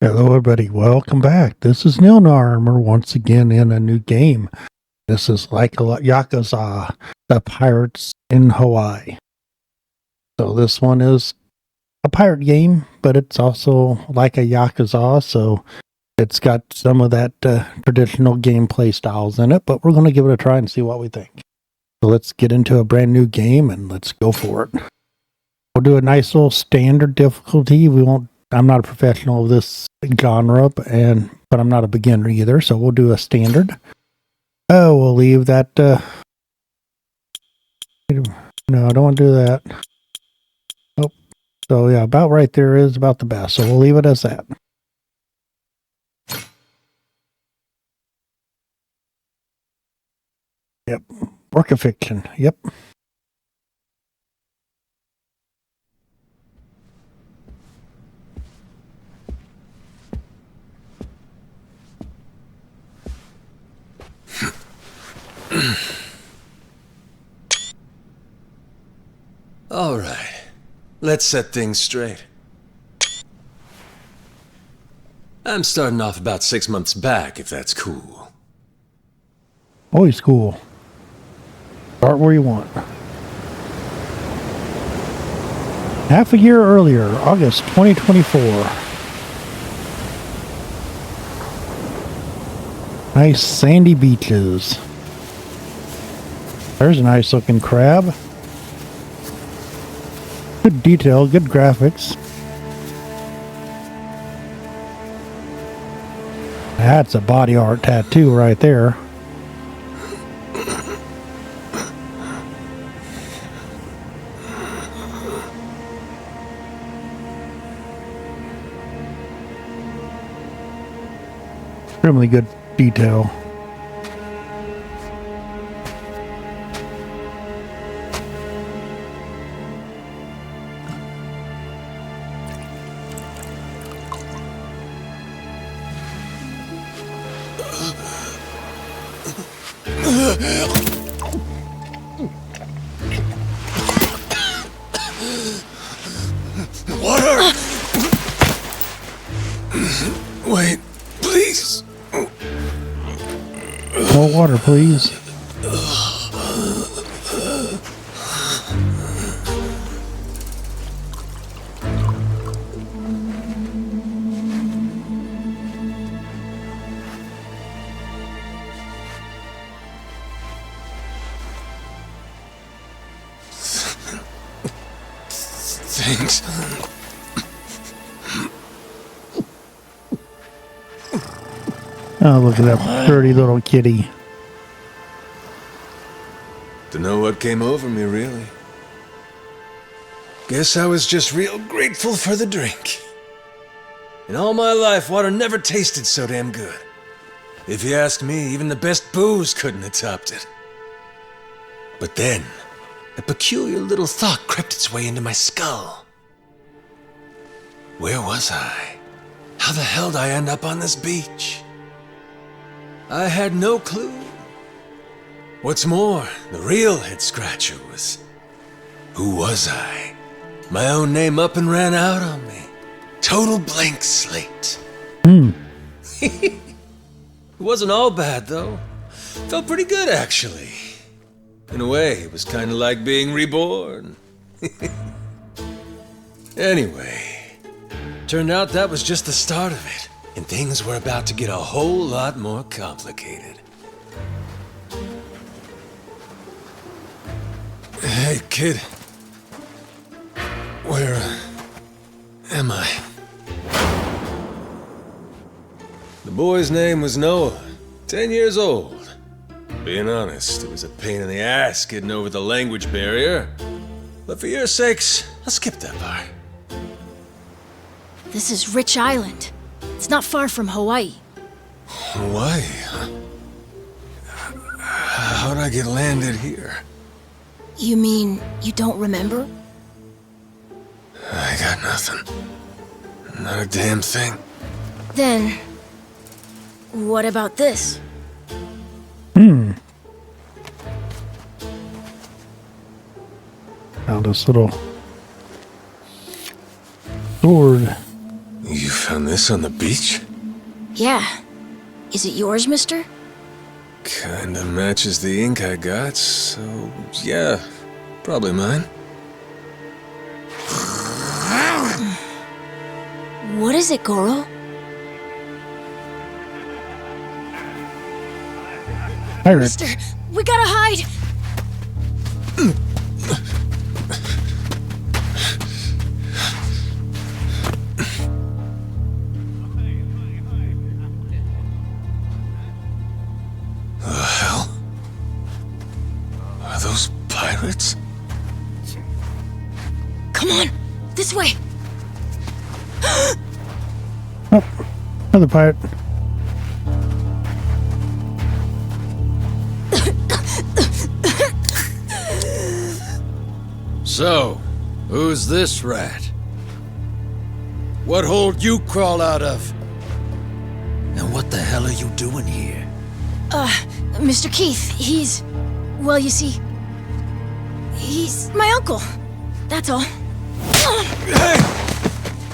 Hello, everybody. Welcome back. This is Nilnar, and we're once again in a new game. This is Yakuza, the Pirates in Hawaii. So this one is a pirate game, but it's also like a Yakuza, so it's got some of that traditional gameplay styles in it, but we're going to give it a try and see what we think. So let's get into a brand new game, and let's go for it. We'll do a nice little standard difficulty. I'm not a professional of this genre, but I'm not a beginner either, so we'll do a standard. Oh, we'll leave that. No, I don't want to do that. Oh, so yeah, about right there is about the best, so we'll leave it as that. Yep, work of fiction. Yep. All right, let's set things straight. I'm starting off about 6 months back, if that's cool. Always cool. Start where you want. Half a year earlier, August 2024. Nice sandy beaches. There's a nice looking crab. Good detail, good graphics. That's a body art tattoo right there. Extremely good detail. Water! Wait, please. More water, please. Thanks. Oh, look at that pretty little kitty. Dunno what came over me, really. Guess I was just real grateful for the drink. In all my life, water never tasted so damn good. If you ask me, even the best booze couldn't have topped it. But then, a peculiar little thought crept its way into my skull. Where was I? How the hell did I end up on this beach? I had no clue. What's more, the real head-scratcher was, who was I? My own name up and ran out on me. Total blank slate. It wasn't all bad, though. Felt pretty good, actually. In a way, it was kind of like being reborn. Anyway, turned out that was just the start of it, and things were about to get a whole lot more complicated. Hey, kid. Where am I? The boy's name was Noah, 10 years old. Being honest, it was a pain in the ass getting over the language barrier. But for your sakes, I'll skip that part. This is Rich Island. It's not far from Hawaii. Hawaii? How'd I get landed here? You mean you don't remember? I got nothing. Not a damn thing. Then, what about this? Now this little sword. You found this on the beach? Yeah. Is it yours, mister? Kinda matches the ink I got, so yeah, probably mine. What is it, Goro? Pirate. Mister, we gotta hide! The hell? Are those pirates? Come on, this way! Oh, another pirate. So, who's this rat? What hole you crawl out of? And what the hell are you doing here? Mr. Keith, he's... Well, you see... He's my uncle. That's all.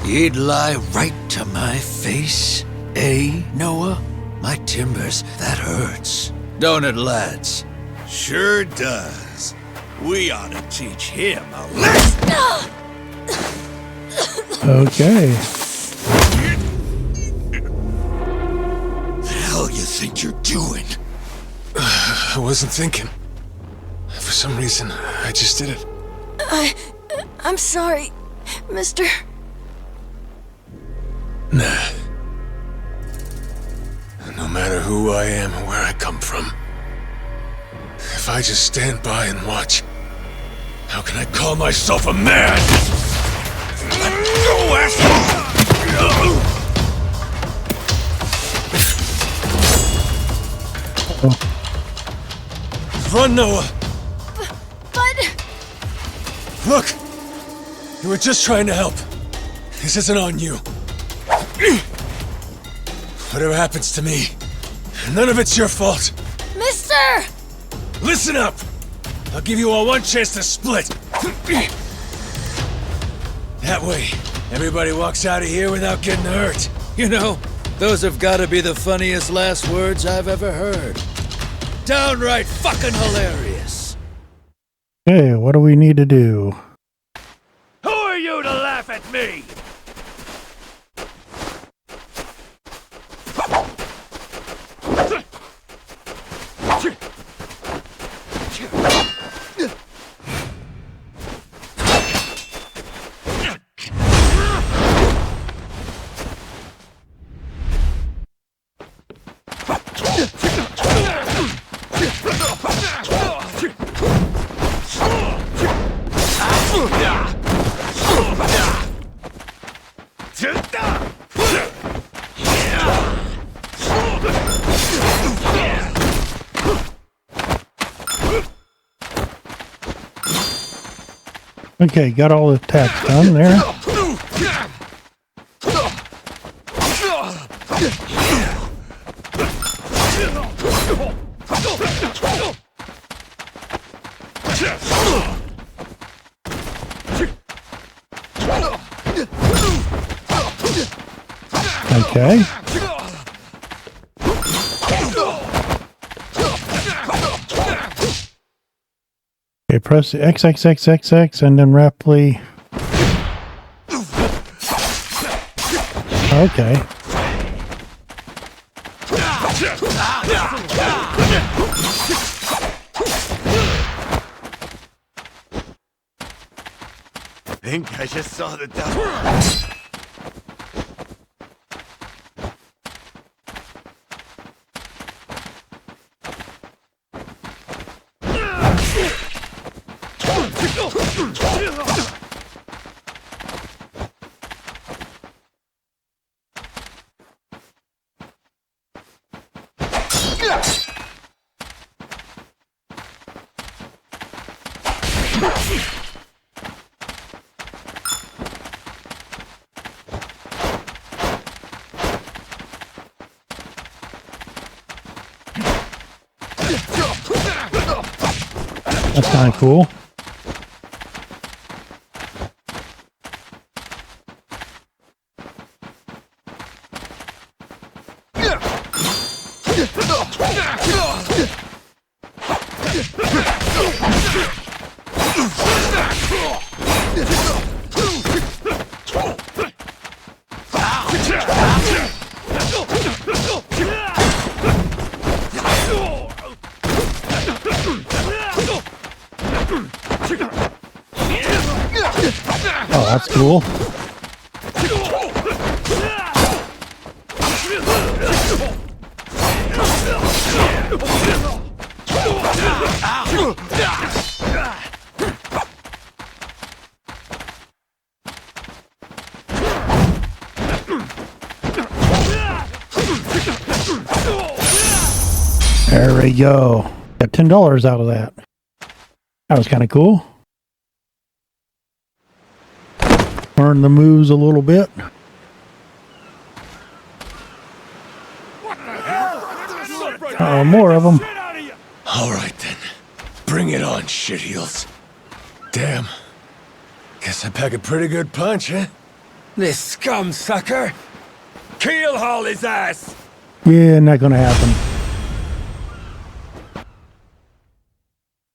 He'd lie right to my face, eh, Noah? My timbers, that hurts. Don't it, lads? Sure does. We ought to teach him a lesson. Okay. The hell you think you're doing? I wasn't thinking. For some reason, I just did it. I'm sorry, mister. Nah. No matter who I am or where I come from, if I just stand by and watch, how can I call myself a man? Let go, asshole! Run, Noah! But... Look! You were just trying to help. This isn't on you. Whatever happens to me, none of it's your fault. Mister! Listen up! I'll give you all one chance to split. That way, everybody walks out of here without getting hurt. You know, those have got to be the funniest last words I've ever heard. Downright fucking hilarious. Okay, what do we need to do? Who are you to laugh at me? Okay, got all the attacks done there. Okay. Okay, press the XXXXX and then rapidly. Okay. Think I just saw the devil. That's kind of cool. Oh, that's cool. There we go. Got $10 out of that. That was kind of cool. Learn the moves a little bit. Oh, more of them. All right then. Bring it on, shitheels. Damn. Guess I pack a pretty good punch, huh? This scum sucker. Keel haul his ass. Yeah, not gonna happen.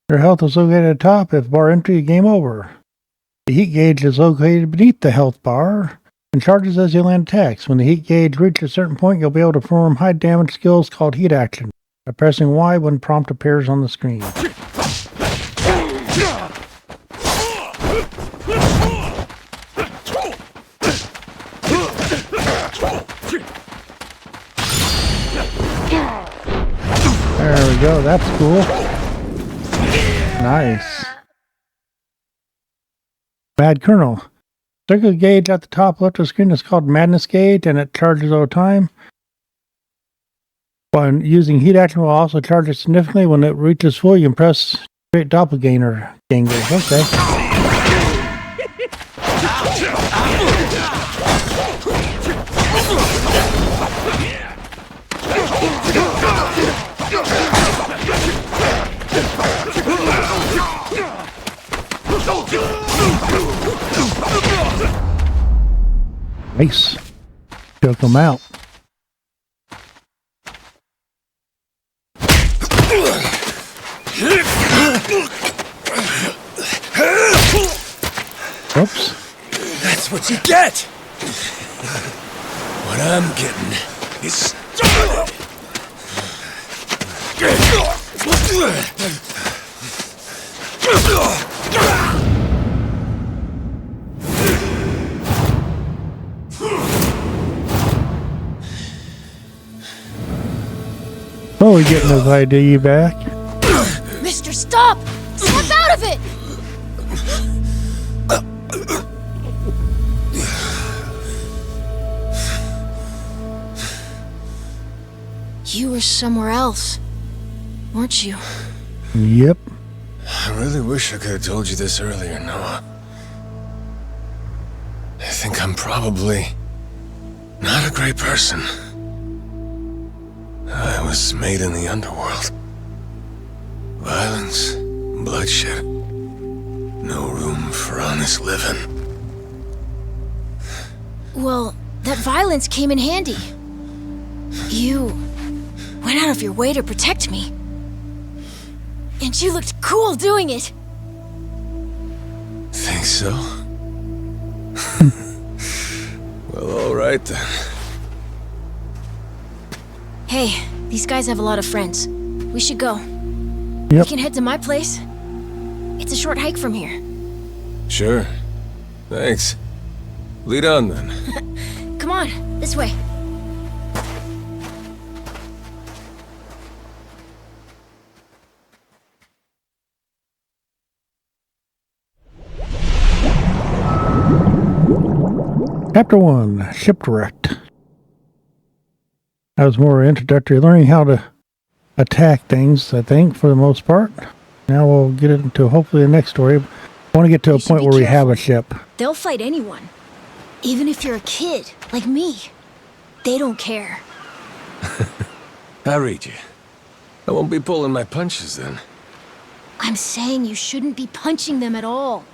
Your health is located at the top. If bar entry, game over. The heat gauge is located beneath the health bar and charges as you land attacks. When the heat gauge reaches a certain point, you'll be able to perform high damage skills called heat action by pressing Y when prompt appears on the screen. There we go, that's cool. Nice. Mad Colonel. Circle gauge at the top left of the screen is called Madness Gauge, and it charges over time. When using heat action will also charge it significantly. When it reaches full, you can press straight doppelganger gangers. Okay. Nice. Choke them out. Oops. That's what you get. What I'm getting is started. Oh, we're getting his ID back. Mister, stop! Snap out of it! You were somewhere else, weren't you? Yep. I really wish I could have told you this earlier, Noah. I think I'm probably not a great person. I was made in the underworld. Violence, bloodshed. No room for honest living. Well, that violence came in handy. You went out of your way to protect me. And you looked cool doing it. Think so? Well, all right then. Hey, these guys have a lot of friends. We should go. Yep. We can head to my place. It's a short hike from here. Sure. Thanks. Lead on then. Come on, this way. Chapter 1, Shipwrecked. That was more introductory, learning how to attack things, I think, for the most part. Now we'll get into hopefully the next story. I want to get to a point where we have a ship. They'll fight anyone. Even if you're a kid, like me. They don't care. I read you. I won't be pulling my punches then. I'm saying you shouldn't be punching them at all.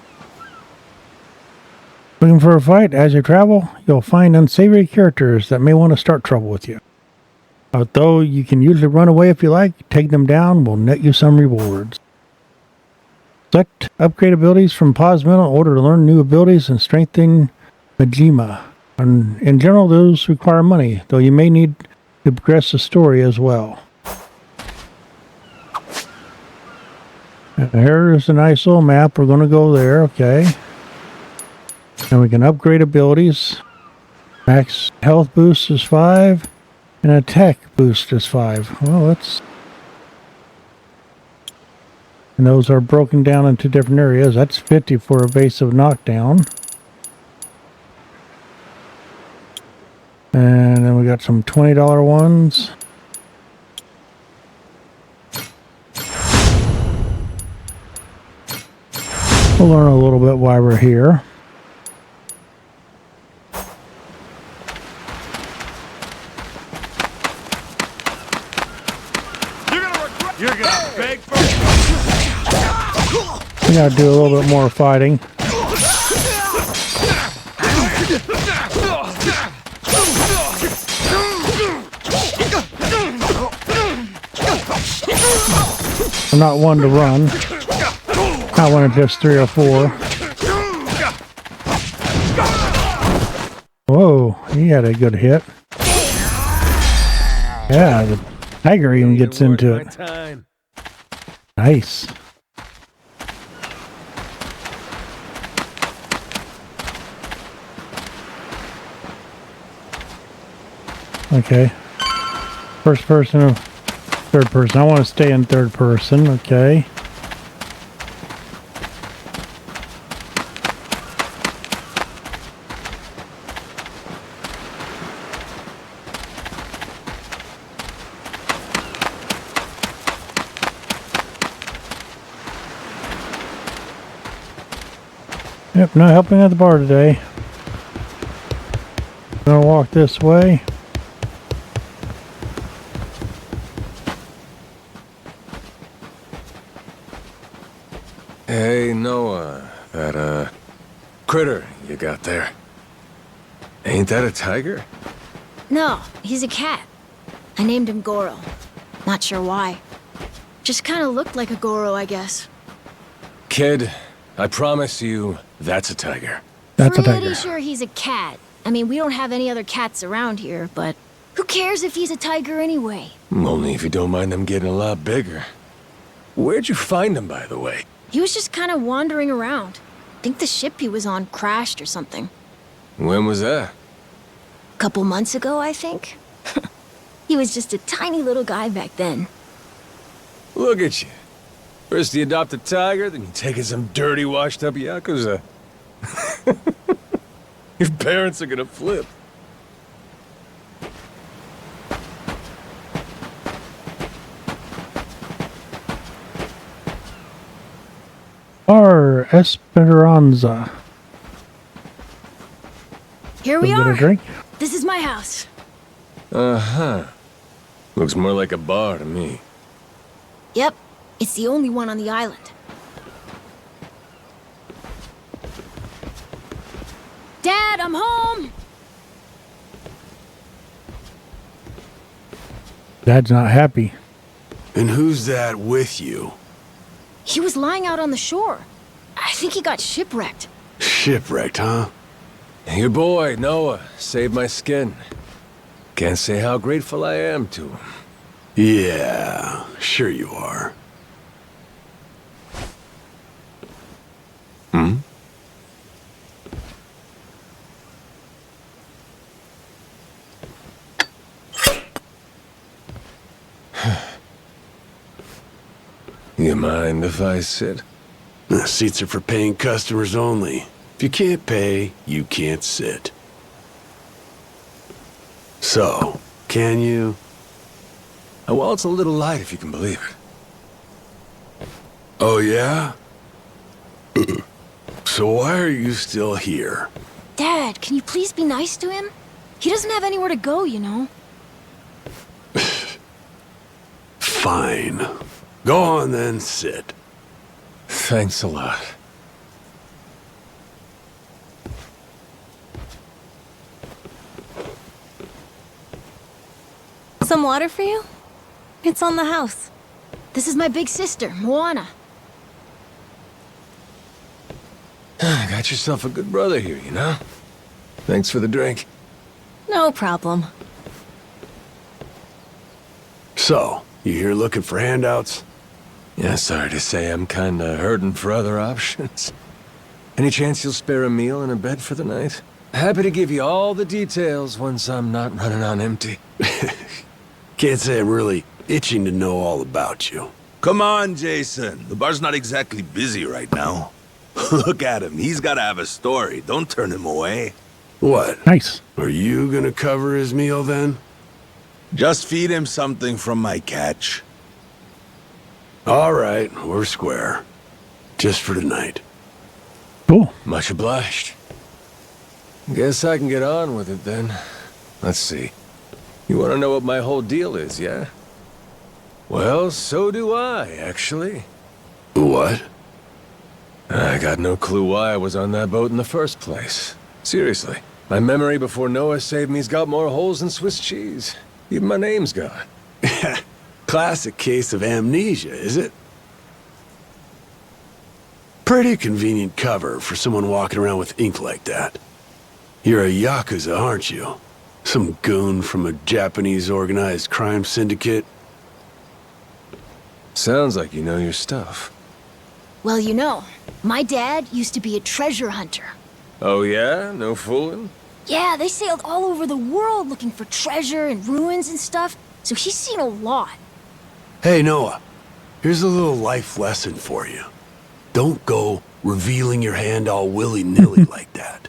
Looking for a fight? As you travel, you'll find unsavory characters that may want to start trouble with you. Although you can usually run away if you like, take them down will net you some rewards. Select upgrade abilities from pause menu in order to learn new abilities and strengthen Majima. And in general, those require money, though you may need to progress the story as well. And here's a nice little map. We're going to go there, okay. And we can upgrade abilities. Max health boost is 5, and attack boost is 5. Well, that's... And those are broken down into different areas. That's 50 for evasive knockdown. And then we got some $20 ones. We'll learn a little bit why we're here. You're gonna beg for We gotta do a little bit more fighting. I'm not one to run. Not one of just 3 or 4. Whoa, he had a good hit. Yeah, the tiger even gets into it. Nice. Okay. First person or third person. I want to stay in third person. Okay. Yep, not helping at the bar today. Gonna walk this way. Hey, Noah, that, critter you got there. Ain't that a tiger? No, he's a cat. I named him Goro. Not sure why. Just kind of looked like a Goro, I guess. Kid, I promise you, that's a tiger. That's a Pretty tiger. sure he's a cat. I mean, we don't have any other cats around here, but who cares if he's a tiger anyway? Only if you don't mind them getting a lot bigger. Where'd you find him, by the way? He was just kind of wandering around. I think the ship he was on crashed or something. When was that? A couple months ago, I think. He was just a tiny little guy back then. Look at you. First you adopt a tiger, then you take in some dirty, washed-up Yakuza. Your parents are gonna flip. Our Esperanza. Here we Get a are. drink. This is my house. Uh-huh. Looks more like a bar to me. Yep, it's the only one on the island. Dad, I'm home! Dad's not happy. And who's that with you? He was lying out on the shore. I think he got shipwrecked. Shipwrecked, huh? Your boy, Noah, saved my skin. Can't say how grateful I am to him. Yeah, sure you are. Hmm? You mind if I sit? The seats are for paying customers only. If you can't pay, you can't sit. So, can you? Well, it's a little light if you can believe it. Oh, yeah? So why are you still here? Dad, can you please be nice to him? He doesn't have anywhere to go, you know. Fine. Go on then, sit. Thanks a lot. Some water for you? It's on the house. This is my big sister, Moana. Got yourself a good brother here, you know? Thanks for the drink. No problem. So, you here looking for handouts? Yeah, sorry to say I'm kinda hurting for other options. Any chance you'll spare a meal and a bed for the night? Happy to give you all the details once I'm not running on empty. Can't say I'm really itching to know all about you. Come on, Jason. The bar's not exactly busy right now. Look at him. He's gotta have a story. Don't turn him away. What? Nice. Are you gonna cover his meal then? Just feed him something from my catch. All right, we're square. Just for tonight. Cool. Much obliged. Guess I can get on with it then. Let's see. You want to know what my whole deal is, yeah? Well, so do I, actually. What? I got no clue why I was on that boat in the first place. Seriously. My memory before Noah saved me's got more holes than Swiss cheese. Even my name's gone. Classic case of amnesia, is it? Pretty convenient cover for someone walking around with ink like that. You're a Yakuza, aren't you? Some goon from a Japanese organized crime syndicate? Sounds like you know your stuff. Well, you know, my dad used to be a treasure hunter. Oh yeah? No fooling? Yeah, they sailed all over the world looking for treasure and ruins and stuff, so he's seen a lot. Hey, Noah. Here's a little life lesson for you. Don't go revealing your hand all willy-nilly like that.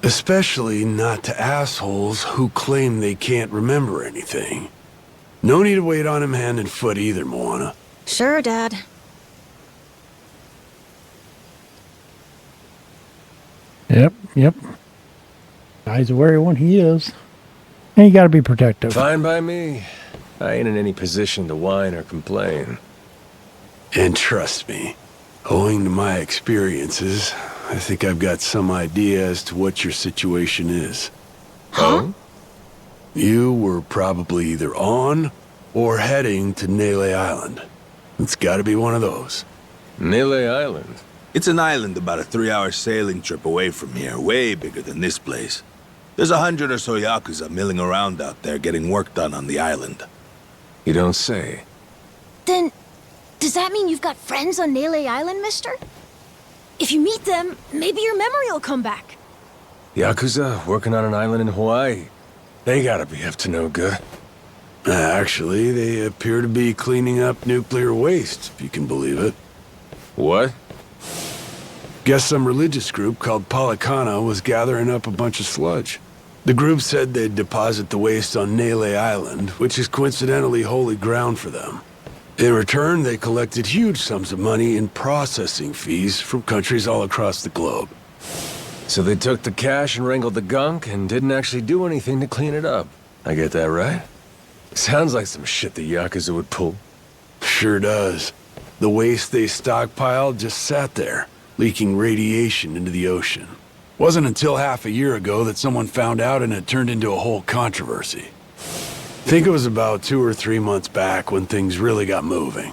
Especially not to assholes who claim they can't remember anything. No need to wait on him hand and foot either, Moana. Sure, Dad. Yep. Guy's a wary one, he is. And you gotta be protective. Fine by me. I ain't in any position to whine or complain. And trust me, owing to my experiences, I think I've got some idea as to what your situation is. Huh? You were probably either on or heading to Nele Island. It's gotta be one of those. Nele Island? It's an island about a 3-hour sailing trip away from here, way bigger than this place. There's 100 or so Yakuza milling around out there getting work done on the island. You don't say. Then, does that mean you've got friends on Nele Island, mister? If you meet them, maybe your memory will come back. Yakuza working on an island in Hawaii. They gotta be up to no good. Actually, they appear to be cleaning up nuclear waste, if you can believe it. What? Guess some religious group called Policana was gathering up a bunch of sludge. The group said they'd deposit the waste on Nele Island, which is coincidentally holy ground for them. In return, they collected huge sums of money in processing fees from countries all across the globe. So they took the cash and wrangled the gunk and didn't actually do anything to clean it up. I get that right? Sounds like some shit the Yakuza would pull. Sure does. The waste they stockpiled just sat there, leaking radiation into the ocean. Wasn't until half a year ago that someone found out and it turned into a whole controversy. Think it was about 2 or 3 months back when things really got moving.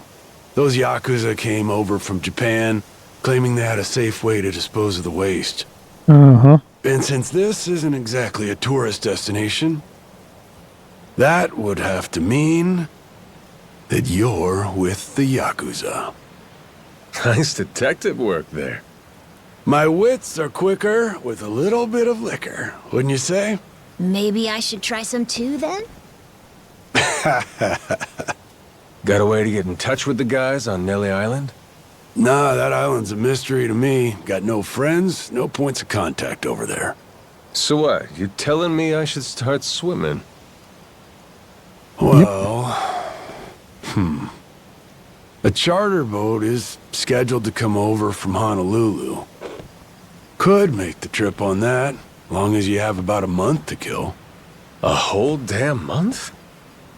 Those Yakuza came over from Japan, claiming they had a safe way to dispose of the waste. And since this isn't exactly a tourist destination, that would have to mean that you're with the Yakuza. Nice detective work there. My wits are quicker with a little bit of liquor, wouldn't you say? Maybe I should try some too, then? Got a way to get in touch with the guys on Nele Island? Nah, that island's a mystery to me. Got no friends, no points of contact over there. So what? You telling me I should start swimming? Well, a charter boat is scheduled to come over from Honolulu. Could make the trip on that, long as you have about a month to kill. A whole damn month?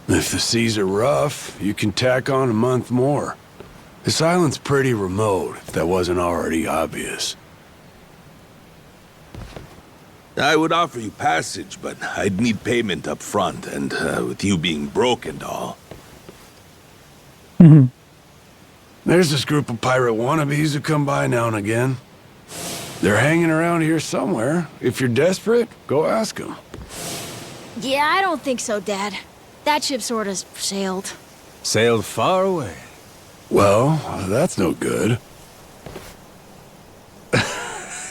If the seas are rough, you can tack on a month more. This island's pretty remote, if that wasn't already obvious. I would offer you passage, but I'd need payment up front, and with you being broke and all. There's this group of pirate wannabes who come by now and again. They're hanging around here somewhere. If you're desperate, go ask them. Yeah, I don't think so, Dad. That ship sort of sailed. Sailed far away. Well, that's no good.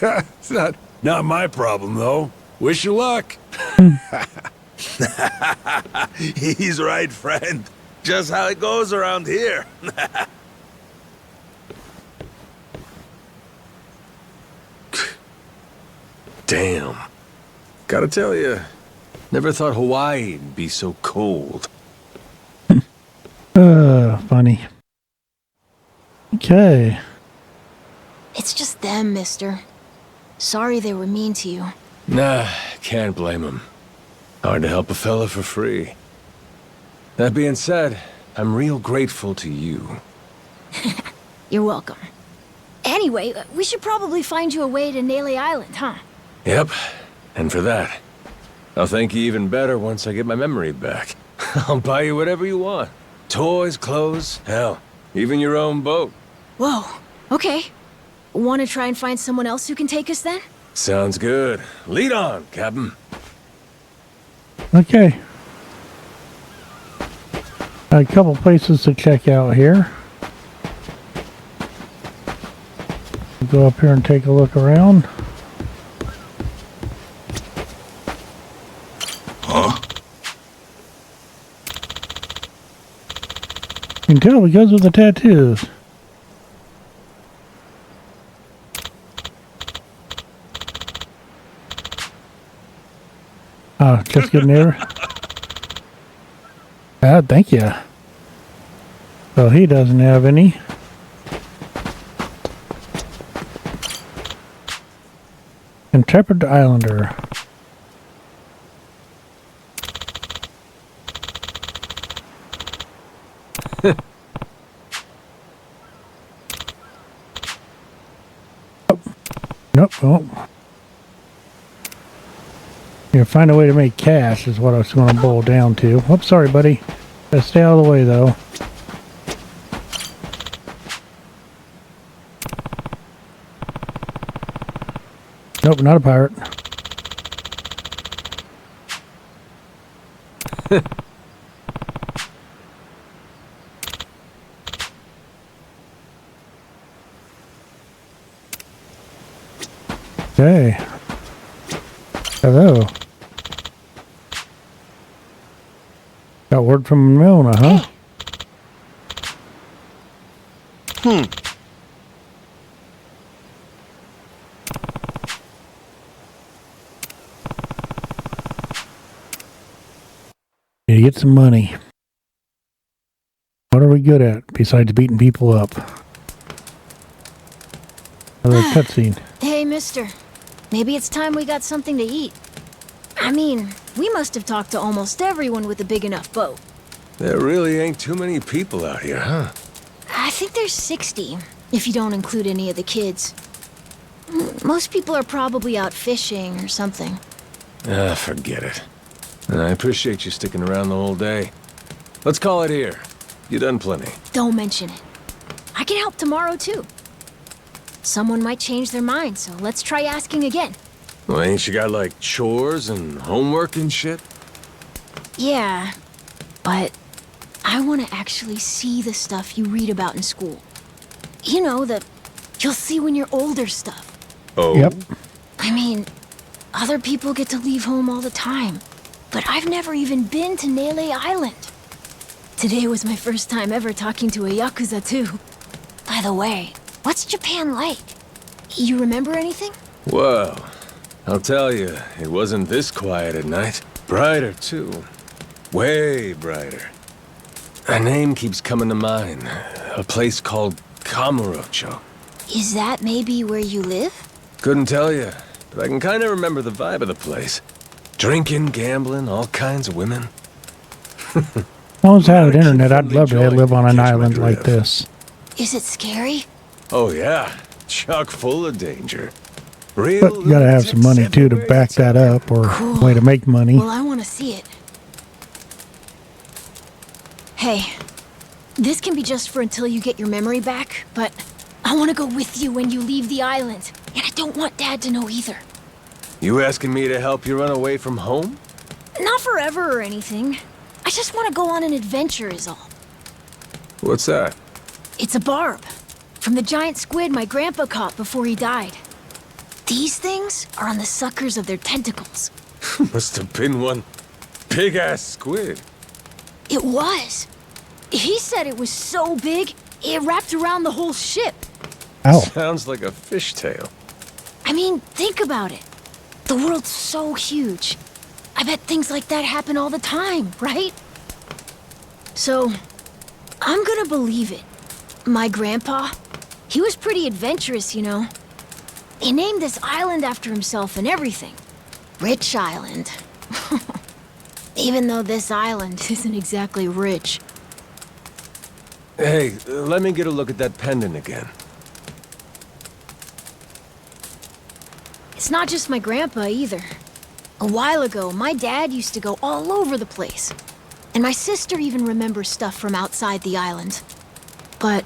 It's not my problem, though. Wish you luck. He's right, friend. Just how it goes around here. Damn. Gotta tell you, never thought Hawaii'd be so cold. Funny. Okay. It's just them, mister. Sorry they were mean to you. Nah, can't blame him. Hard to help a fella for free. That being said, I'm real grateful to you. You're welcome. Anyway, we should probably find you a way to Nele Island, huh? Yep, and for that, I'll thank you even better once I get my memory back. I'll buy you whatever you want. Toys, clothes, hell, even your own boat. Whoa, okay. Want to try and find someone else who can take us then? Sounds good. Lead on, Captain. Okay. A couple places to check out here. Go up here and take a look around. You can tell because of the tattoos. Just getting there. Thank you. So he doesn't have any. Intrepid Islander. Nope. Oh. Yeah, find a way to make cash is what I was going to boil down to. Oops, sorry, buddy. Gotta stay out of the way, though. Nope, not a pirate. Okay. Hello. Got word from Milna, huh? Need to get some money. What are we good at besides beating people up? Another cutscene. Hey, mister. Maybe it's time we got something to eat. I mean, we must have talked to almost everyone with a big enough boat. There really ain't too many people out here, huh? I think there's 60, if you don't include any of the kids. Most people are probably out fishing or something. Forget it. I appreciate you sticking around the whole day. Let's call it here. You done plenty. Don't mention it. I can help tomorrow, too. Someone might change their mind, so let's try asking again. Well, ain't you got, like, chores and homework and shit? Yeah, but I want to actually see the stuff you read about in school. You know, the you'll see when you're older stuff. Oh? Yep. I mean, other people get to leave home all the time, but I've never even been to Nele Island. Today was my first time ever talking to a Yakuza, too. By the way, what's Japan like? You remember anything? Well, I'll tell you, it wasn't this quiet at night. Brighter, too. Way brighter. A name keeps coming to mind. A place called Kamurocho. Is that maybe where you live? Couldn't tell you, but I can kind of remember the vibe of the place. Drinking, gambling, all kinds of women. As long as I had internet, I'd love to live on an island like this. Is it scary? Oh yeah, chock full of danger. Real But you gotta have some money too to back that up, or Cool. way to make money. Well, I want to see it. Hey, this can be just for until you get your memory back, but I want to go with you when you leave the island. And I don't want Dad to know either. You asking me to help you run away from home? Not forever or anything. I just want to go on an adventure is all. What's that? It's a barb. From the giant squid my grandpa caught before he died. These things are on the suckers of their tentacles. Must have been one big-ass squid. It was. He said it was so big, it wrapped around the whole ship. Ow. Sounds like a fishtail. I mean, think about it. The world's so huge. I bet things like that happen all the time, right? So, I'm gonna believe it. My grandpa, he was pretty adventurous, you know. He named this island after himself and everything. Rich Island. Even though this island isn't exactly rich. Hey, let me get a look at that pendant again. It's not just my grandpa either. A while ago, my dad used to go all over the place. And my sister even remembers stuff from outside the island. But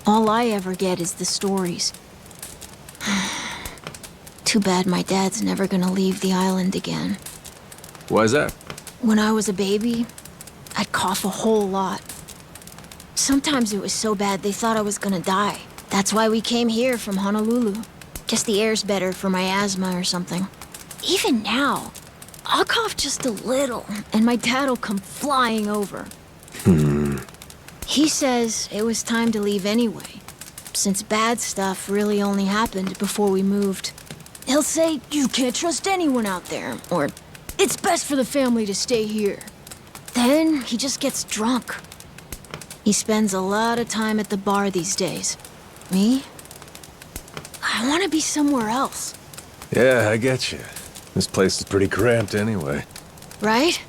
all I ever get is the stories. Too bad my dad's never gonna leave the island again. Why's that? When I was a baby, I'd cough a whole lot. Sometimes it was so bad they thought I was gonna die. That's why we came here from Honolulu. Guess the air's better for my asthma or something. Even now, I'll cough just a little, and my dad'll come flying over. He says it was time to leave anyway, since bad stuff really only happened before we moved. He'll say, you can't trust anyone out there, or it's best for the family to stay here. Then he just gets drunk. He spends a lot of time at the bar these days. Me? I want to be somewhere else. Yeah, I get you. This place is pretty cramped anyway. Right?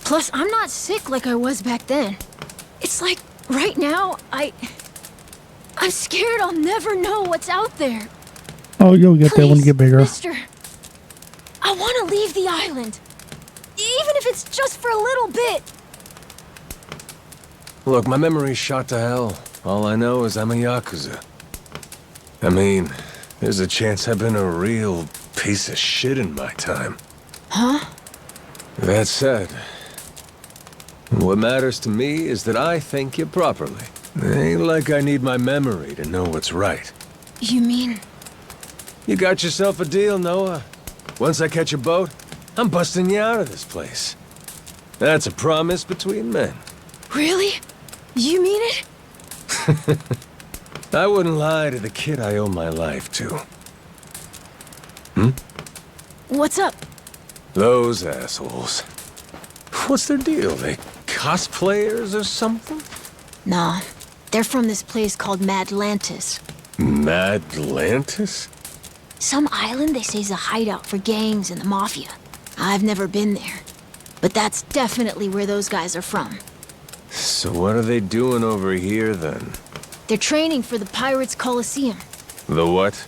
Plus, I'm not sick like I was back then. It's like, right now, I'm scared I'll never know what's out there. Oh, you'll get that when you get bigger. Mister, I want to leave the island. Even if it's just for a little bit. Look, my memory's shot to hell. All I know is I'm a Yakuza. I mean, there's a chance I've been a real piece of shit in my time. Huh? That said, what matters to me is that I think you properly. Ain't like I need my memory to know what's right. You mean? You got yourself a deal, Noah. Once I catch a boat, I'm busting you out of this place. That's a promise between men. Really? You mean it? I wouldn't lie to the kid I owe my life to. What's up? Those assholes. What's their deal? They cosplayers or something? Nah, they're from this place called Madlantis. Madlantis? Some island they say's a hideout for gangs and the mafia. I've never been there, but that's definitely where those guys are from. So what are they doing over here then? They're training for the Pirates Coliseum. The what?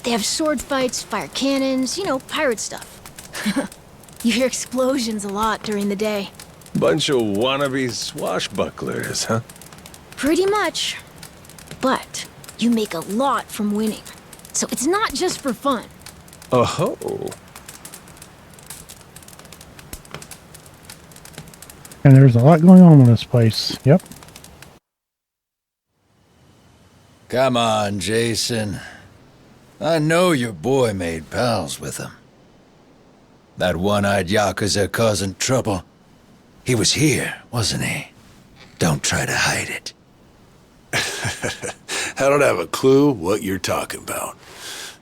They have sword fights, fire cannons, you know, pirate stuff. You hear explosions a lot during the day. Bunch of wannabe swashbucklers, huh? Pretty much. But you make a lot from winning. So it's not just for fun. Oh. And there's a lot going on in this place. Yep. Come on, Jason. I know your boy made pals with him. That one-eyed Yakuza causing trouble. He was here, wasn't he? Don't try to hide it. I don't have a clue what you're talking about.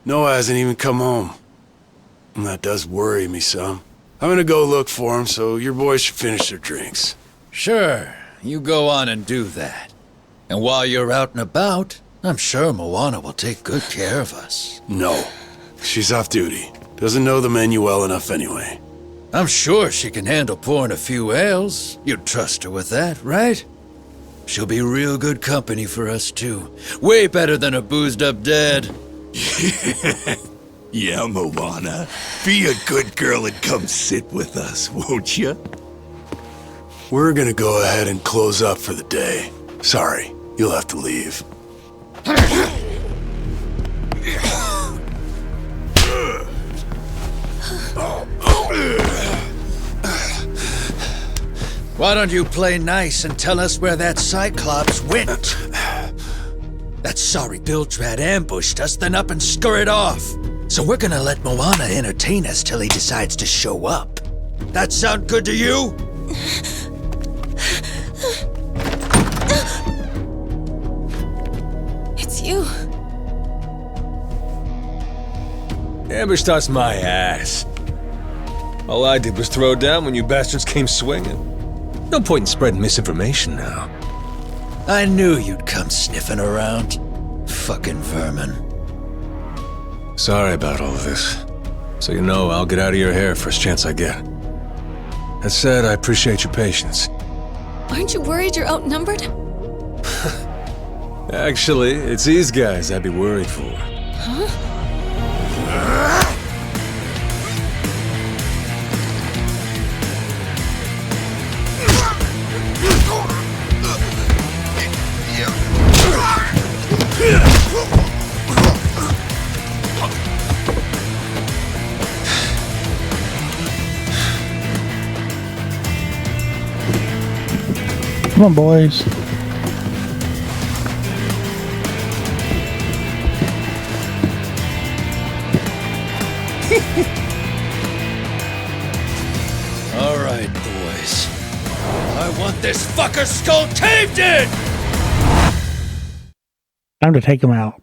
Noah hasn't even come home. And that does worry me some. I'm gonna go look for him, so your boys should finish their drinks. Sure, you go on and do that. And while you're out and about, I'm sure Moana will take good care of us. No. She's off duty. Doesn't know the menu well enough anyway. I'm sure she can handle pouring a few ales. You'd trust her with that, right? She'll be real good company for us, too. Way better than a boozed-up dad. Yeah, Moana. Be a good girl and come sit with us, won't you? We're gonna go ahead and close up for the day. Sorry, you'll have to leave. Why don't you play nice and tell us where that Cyclops went? That sorry Bildrat ambushed us, then up and scurried off. So we're gonna let Moana entertain us till he decides to show up. That sound good to you? It's you. Ambushed us my ass. All I did was throw down when you bastards came swinging. No point in spreading misinformation now. I knew you'd come sniffing around. Fucking vermin. Sorry about all of this. So you know, I'll get out of your hair first chance I get. That said, I appreciate your patience. Aren't you worried you're outnumbered? Actually, it's these guys I'd be worried for. Come on, boys. All right, boys. I want this fucker skull caved in! Time to take him out.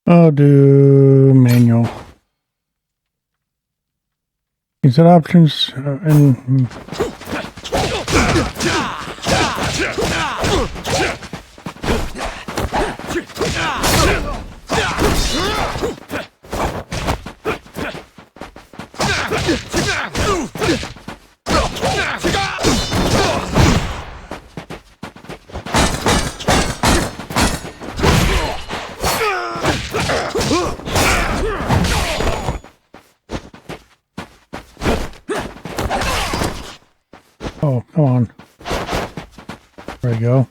I'll do manual. Is that options and oh, come on. There we go.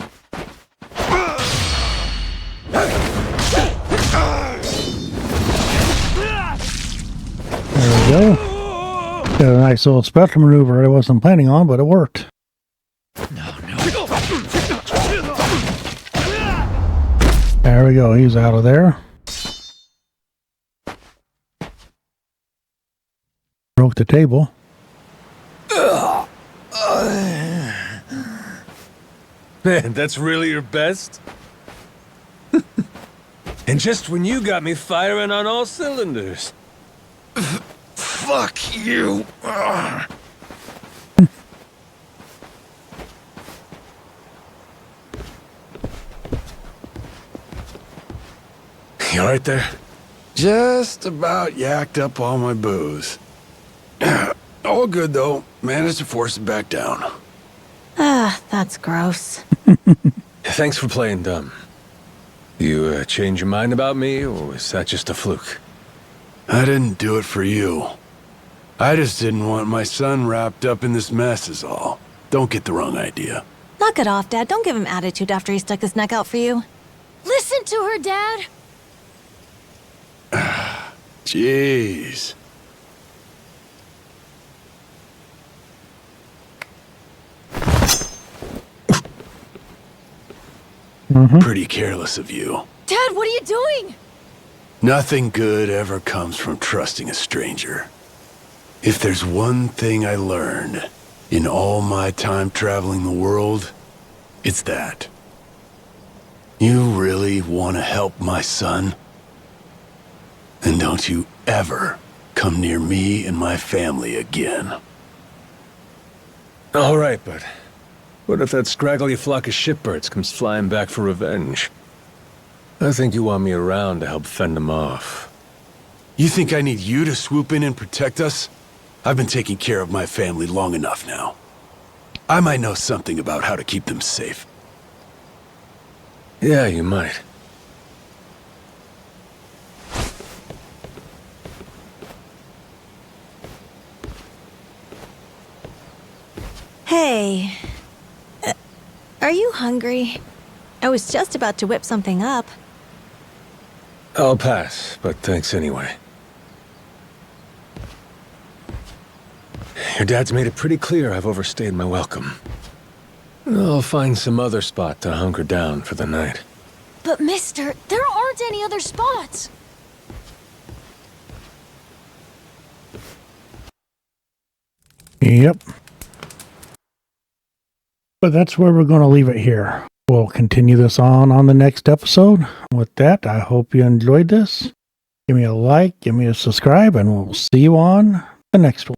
There we go. Got a nice little special maneuver I wasn't planning on, but it worked. There we go. He's out of there. Broke the table. Man, that's really your best? And just when you got me firing on all cylinders. Fuck you! You alright there? Just about yacked up all my booze. All good, though. Managed to force it back down. Ah, that's gross. Thanks for playing dumb. You change your mind about me, or was that just a fluke? I didn't do it for you. I just didn't want my son wrapped up in this mess is all. Don't get the wrong idea. Knock it off, Dad. Don't give him attitude after he stuck his neck out for you. Listen to her, Dad. Jeez. Pretty careless of you. Dad, what are you doing? Nothing good ever comes from trusting a stranger. If there's one thing I learned in all my time traveling the world, it's that. You really want to help my son? Then don't you ever come near me and my family again. Alright, but what if that scraggly flock of shitbirds comes flying back for revenge? I think you want me around to help fend them off. You think I need you to swoop in and protect us? I've been taking care of my family long enough now. I might know something about how to keep them safe. Yeah, you might. Hey. Are you hungry? I was just about to whip something up. I'll pass, but thanks anyway. Your dad's made it pretty clear I've overstayed my welcome. I'll find some other spot to hunker down for the night. But mister, there aren't any other spots. Yep. But that's where we're going to leave it here. We'll continue this on the next episode. With that, I hope you enjoyed this. Give me a like, give me a subscribe, and we'll see you on the next one.